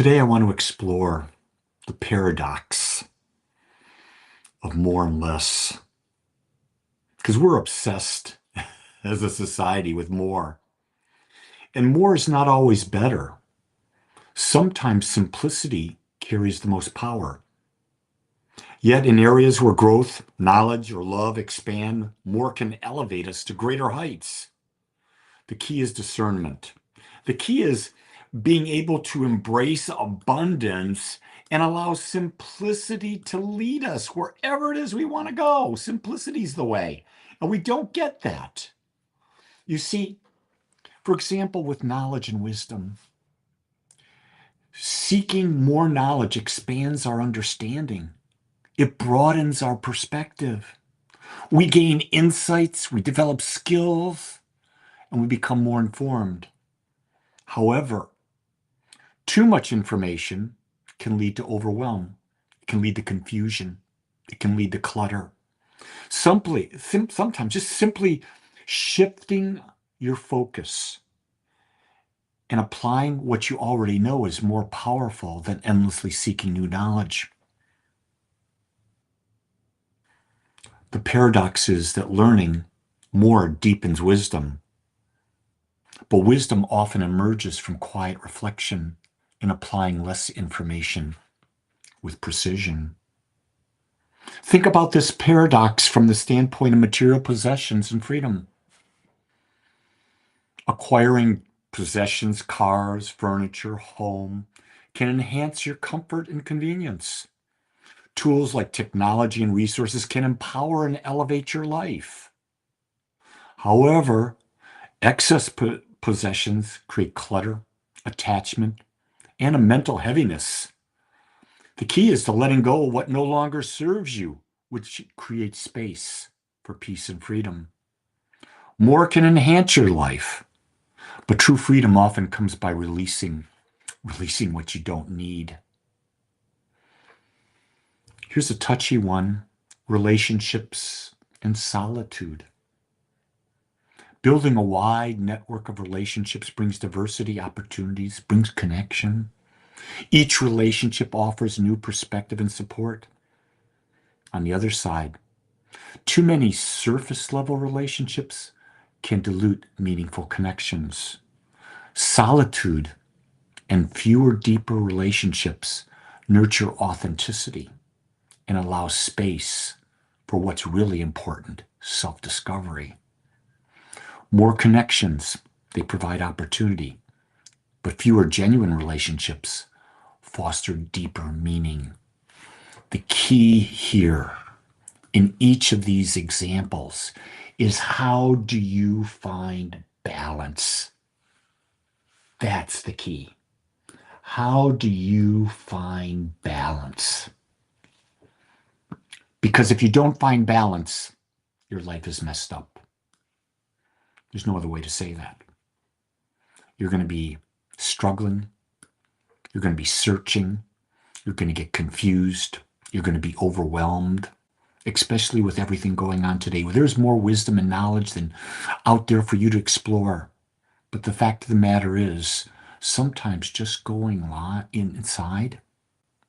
Today, I want to explore the paradox of more and less, because we're obsessed as a society with more. And more is not always better. Sometimes simplicity carries the most power. Yet, in areas where growth, knowledge, or love expand, more can elevate us to greater heights. The key is discernment. The key is being able to embrace abundance and allow simplicity to lead us wherever it is we want to go. Simplicity is the way. And we don't get that. You see, for example, with knowledge and wisdom, seeking more knowledge expands our understanding. It broadens our perspective. We gain insights, we develop skills, and we become more informed. However, too much information can lead to overwhelm. It can lead to confusion. It can lead to clutter. Sometimes just simply shifting your focus and applying what you already know is more powerful than endlessly seeking new knowledge. The paradox is that learning more deepens wisdom, but wisdom often emerges from quiet reflection and applying less information with precision. Think about this paradox from the standpoint of material possessions and freedom. Acquiring possessions, cars, furniture, home, can enhance your comfort and convenience. Tools like technology and resources can empower and elevate your life. However, excess possessions create clutter, attachment, and a mental heaviness. The key is to letting go of what no longer serves you, which creates space for peace and freedom. More can enhance your life, but true freedom often comes by releasing what you don't need. Here's a touchy one: relationships and solitude. Building a wide network of relationships brings diversity, opportunities, brings connection. Each relationship offers new perspective and support. On the other side, too many surface level relationships can dilute meaningful connections. Solitude and fewer deeper relationships nurture authenticity and allow space for what's really important: self-discovery. More connections, they provide opportunity, but fewer genuine relationships foster deeper meaning. The key here in each of these examples is, how do you find balance? That's the key. How do you find balance? Because if you don't find balance, your life is messed up. There's no other way to say that. You're going to be struggling. You're going to be searching. You're going to get confused. You're going to be overwhelmed, especially with everything going on today. There's more wisdom and knowledge than out there for you to explore. But the fact of the matter is, sometimes just going inside,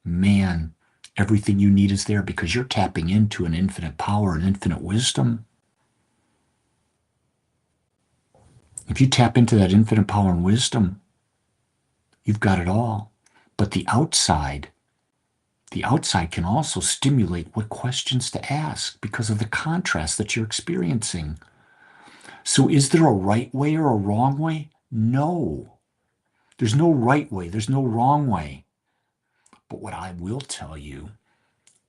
man, everything you need is there, because you're tapping into an infinite power and infinite wisdom. If you tap into that infinite power and wisdom, you've got it all. But the outside can also stimulate what questions to ask because of the contrast that you're experiencing. So is there a right way or a wrong way? No. There's no right way. There's no wrong way. But what I will tell you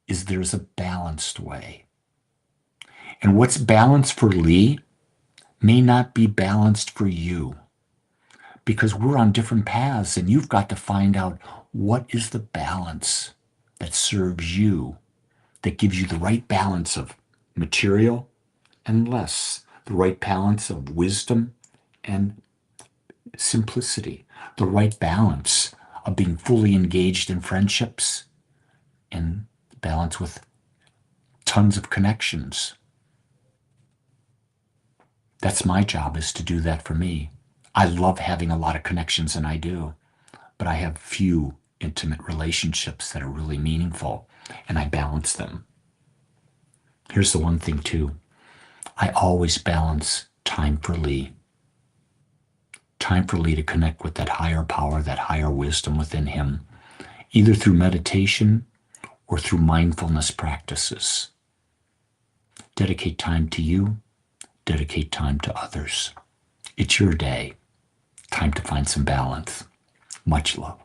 is there's a balanced way. And what's balanced for Lee may not be balanced for you, because we're on different paths, and you've got to find out what is the balance that serves you, that gives you the right balance of material and less, the right balance of wisdom and simplicity, the right balance of being fully engaged in friendships and balance with tons of connections. That's my job, is to do that for me. I love having a lot of connections, and I do, but I have few, intimate relationships that are really meaningful, and I balance them. Here's the one thing too. I always balance time for Lee. Time for Lee to connect with that higher power, that higher wisdom within him, either through meditation or through mindfulness practices. Dedicate time to you, dedicate time to others. It's your day. Time to find some balance. Much love.